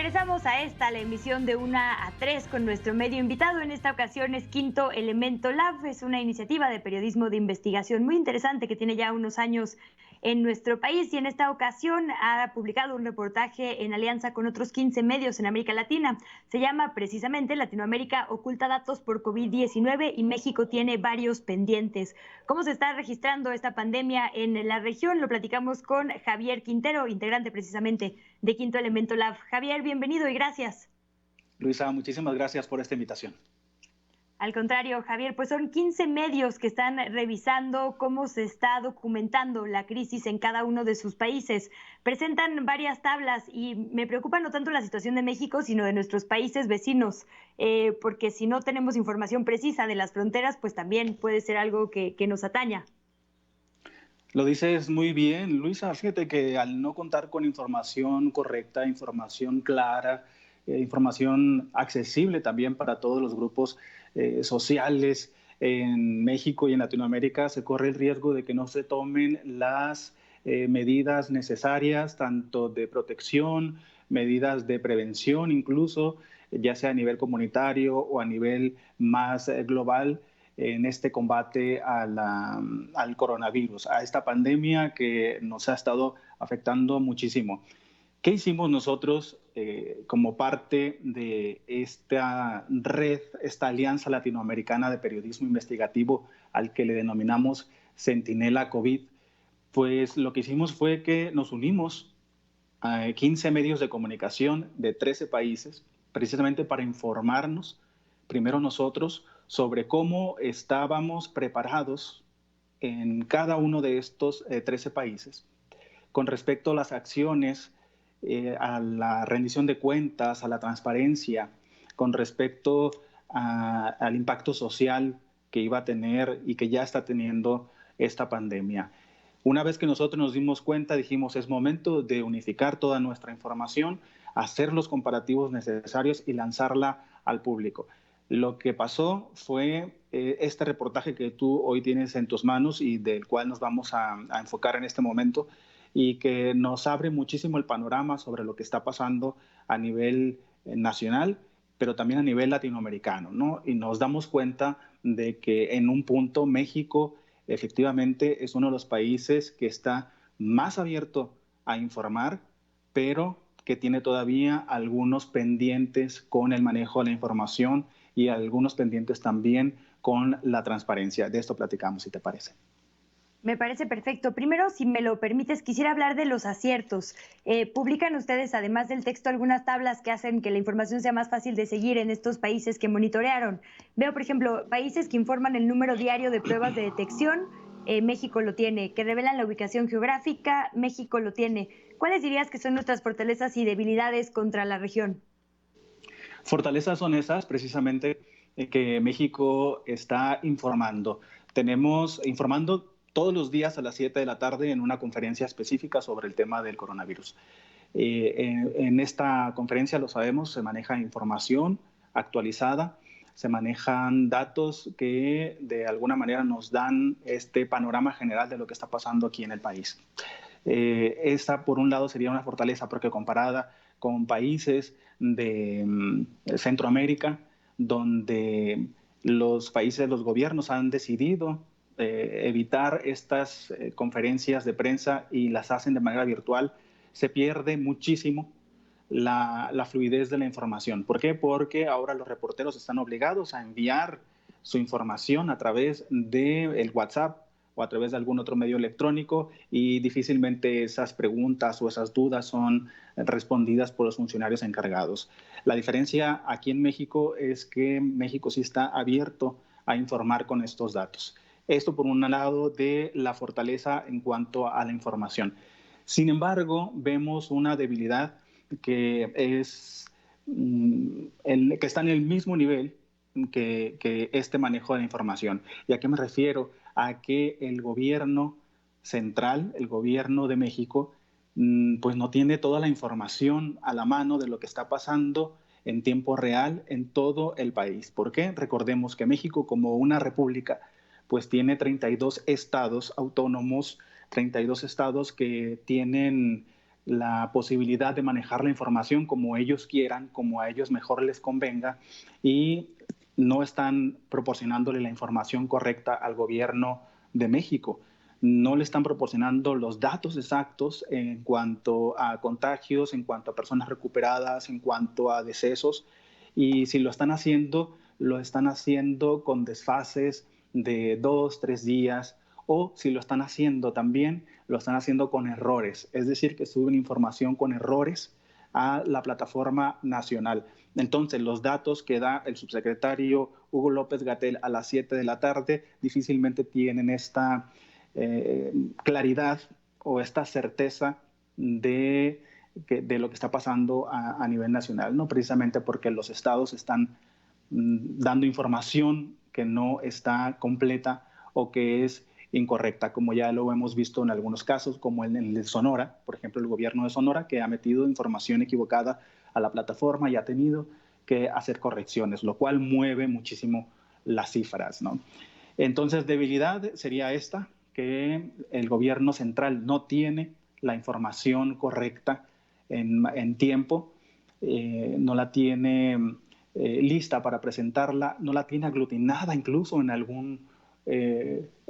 Regresamos a la emisión de 1 a 3 con nuestro medio invitado. En esta ocasión es Quinto Elemento Lab. Es una iniciativa de periodismo de investigación muy interesante que tiene ya unos años en nuestro país y en esta ocasión ha publicado un reportaje en alianza con otros 15 medios en América Latina. Se llama precisamente Latinoamérica oculta datos por COVID-19 y México tiene varios pendientes. ¿Cómo se está registrando esta pandemia en la región? Lo platicamos con Javier Quintero, integrante precisamente de Quinto Elemento Lab. Javier, bienvenido y gracias. Luisa, muchísimas gracias por esta invitación. Al contrario, Javier, pues son 15 medios que están revisando cómo se está documentando la crisis en cada uno de sus países. Presentan varias tablas y me preocupa no tanto la situación de México, sino de nuestros países vecinos, porque si no tenemos información precisa de las fronteras, pues también puede ser algo que nos ataña. Lo dices muy bien, Luisa. Fíjate que al no contar con información correcta, información clara, información accesible también para todos los grupos sociales en México y en Latinoamérica, se corre el riesgo de que no se tomen las medidas necesarias, tanto de protección, medidas de prevención incluso, ya sea a nivel comunitario o a nivel más global, en este combate al coronavirus, a esta pandemia que nos ha estado afectando muchísimo. ¿Qué hicimos nosotros como parte de esta red, esta alianza latinoamericana de periodismo investigativo al que le denominamos Centinela COVID? Pues lo que hicimos fue que nos unimos a 15 medios de comunicación de 13 países, precisamente para informarnos, primero nosotros, sobre cómo estábamos preparados en cada uno de estos 13 países con respecto a las acciones, a la rendición de cuentas, a la transparencia, con respecto al impacto social que iba a tener y que ya está teniendo esta pandemia. Una vez que nosotros nos dimos cuenta, dijimos, es momento de unificar toda nuestra información, hacer los comparativos necesarios y lanzarla al público. Lo que pasó fue este reportaje que tú hoy tienes en tus manos y del cual nos vamos a enfocar en este momento y que nos abre muchísimo el panorama sobre lo que está pasando a nivel nacional, pero también a nivel latinoamericano, ¿no? Y nos damos cuenta de que en un punto México efectivamente es uno de los países que está más abierto a informar, pero que tiene todavía algunos pendientes con el manejo de la información y algunos pendientes también con la transparencia. De esto platicamos, si te parece. Me parece perfecto. Primero, si me lo permites, quisiera hablar de los aciertos. ¿Publican ustedes, además del texto, algunas tablas que hacen que la información sea más fácil de seguir en estos países que monitorearon? Veo, por ejemplo, países que informan el número diario de pruebas de detección, México lo tiene, que revelan la ubicación geográfica, México lo tiene. ¿Cuáles dirías que son nuestras fortalezas y debilidades contra la región? Fortalezas son esas, precisamente, que México está informando. Tenemos informando todos los días a las 7 de la tarde en una conferencia específica sobre el tema del coronavirus. En esta conferencia, lo sabemos, se maneja información actualizada, se manejan datos que de alguna manera nos dan este panorama general de lo que está pasando aquí en el país. Esta, por un lado, sería una fortaleza porque comparada con países de Centroamérica, donde los países, los gobiernos han decidido evitar estas conferencias de prensa y las hacen de manera virtual, se pierde muchísimo la fluidez de la información. ¿Por qué? Porque ahora los reporteros están obligados a enviar su información a través del WhatsApp o a través de algún otro medio electrónico y difícilmente esas preguntas o esas dudas son respondidas por los funcionarios encargados. La diferencia aquí en México es que México sí está abierto a informar con estos datos. Esto por un lado de la fortaleza en cuanto a la información. Sin embargo, vemos una debilidad que está en el mismo nivel que este manejo de la información. ¿Y a qué me refiero? A que el gobierno central, el gobierno de México, pues no tiene toda la información a la mano de lo que está pasando en tiempo real en todo el país. ¿Por qué? Recordemos que México, como una república, pues tiene 32 estados autónomos, 32 estados que tienen la posibilidad de manejar la información como ellos quieran, como a ellos mejor les convenga, y no están proporcionándole la información correcta al gobierno de México. No le están proporcionando los datos exactos en cuanto a contagios, en cuanto a personas recuperadas, en cuanto a decesos, y si lo están haciendo con desfases de 2, 3 días, o si lo están haciendo también, lo están haciendo con errores, es decir, que suben información con errores a la plataforma nacional. Entonces, los datos que da el subsecretario Hugo López-Gatell a las 7 de la tarde difícilmente tienen esta claridad o esta certeza de lo que está pasando a nivel nacional, ¿no? Precisamente porque los estados están dando información que no está completa o que es incorrecta, como ya lo hemos visto en algunos casos, como en el de Sonora, por ejemplo, el gobierno de Sonora, que ha metido información equivocada a la plataforma y ha tenido que hacer correcciones, lo cual mueve muchísimo las cifras, ¿no? Entonces, debilidad sería esta, que el gobierno central no tiene la información correcta en tiempo, no la tiene lista para presentarla, no la tiene aglutinada incluso en algún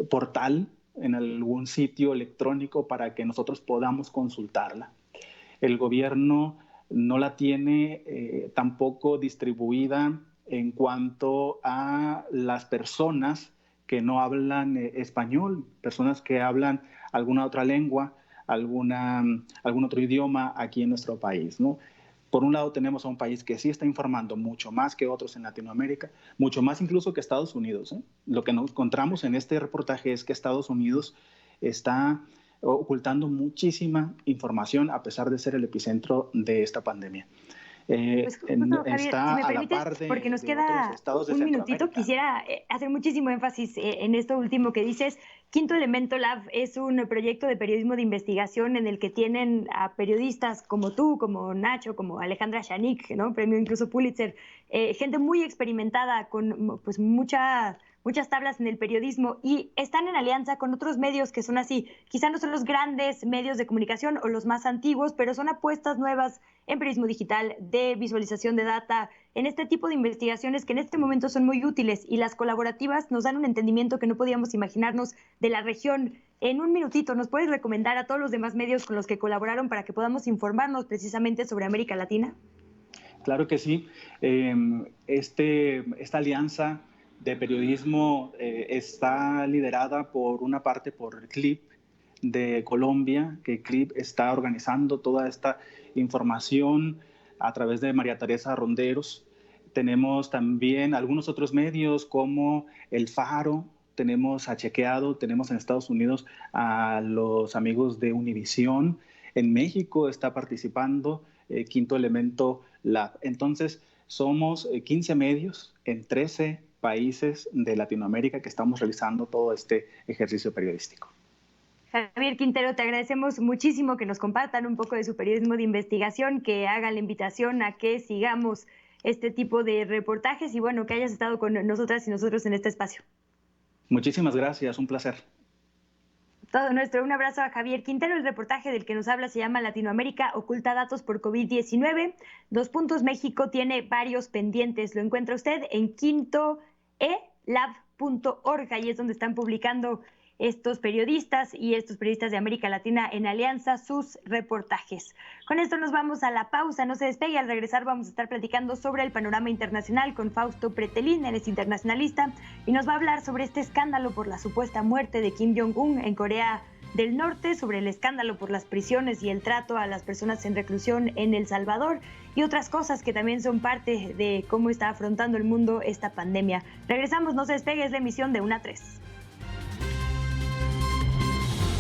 portal, en algún sitio electrónico para que nosotros podamos consultarla. El gobierno no la tiene tampoco distribuida en cuanto a las personas que no hablan español, personas que hablan alguna otra lengua, algún otro idioma aquí en nuestro país, ¿no? Por un lado tenemos a un país que sí está informando mucho más que otros en Latinoamérica, mucho más incluso que Estados Unidos, ¿eh? Lo que nos encontramos en este reportaje es que Estados Unidos está ocultando muchísima información a pesar de ser el epicentro de esta pandemia. Pues justo, Javier, está si me a permites, la par porque nos de queda otros estados de un minutito, Centroamérica. quisiera hacer muchísimo énfasis en esto último que dices. Quinto Elemento Lab es un proyecto de periodismo de investigación en el que tienen a periodistas como tú, como Nacho, como Alejandra Shanik, ¿no? Premio incluso Pulitzer, gente muy experimentada con pues muchas tablas en el periodismo, y están en alianza con otros medios que son así. Quizá no son los grandes medios de comunicación o los más antiguos, pero son apuestas nuevas en periodismo digital, de visualización de data, en este tipo de investigaciones que en este momento son muy útiles, y las colaborativas nos dan un entendimiento que no podíamos imaginarnos de la región. En un minutito, ¿nos puedes recomendar a todos los demás medios con los que colaboraron para que podamos informarnos precisamente sobre América Latina? Claro que sí. Esta alianza de periodismo está liderada por una parte por CLIP de Colombia, que CLIP está organizando toda esta información a través de María Teresa Ronderos. Tenemos también algunos otros medios como El Faro, tenemos a Chequeado, tenemos en Estados Unidos a los amigos de Univisión, en México está participando Quinto Elemento Lab. Entonces, somos 15 medios en 13 países de Latinoamérica que estamos realizando todo este ejercicio periodístico. Javier Quintero, te agradecemos muchísimo que nos compartan un poco de su periodismo de investigación, que hagan la invitación a que sigamos este tipo de reportajes y bueno, que hayas estado con nosotras y nosotros en este espacio. Muchísimas gracias, un placer. Todo nuestro, un abrazo a Javier Quintero. El reportaje del que nos habla se llama Latinoamérica oculta datos por COVID-19. México tiene varios pendientes. Lo encuentra usted en quintoelab.org, ahí es donde están publicando estos periodistas de América Latina en alianza sus reportajes. Con esto nos vamos a la pausa, no se despegue. Al regresar vamos a estar platicando sobre el panorama internacional con Fausto Pretelín, él es internacionalista y nos va a hablar sobre este escándalo por la supuesta muerte de Kim Jong-un en Corea del Norte, sobre el escándalo por las prisiones y el trato a las personas en reclusión en El Salvador y otras cosas que también son parte de cómo está afrontando el mundo esta pandemia. Regresamos, no se despegue, es la emisión de 1 a 3.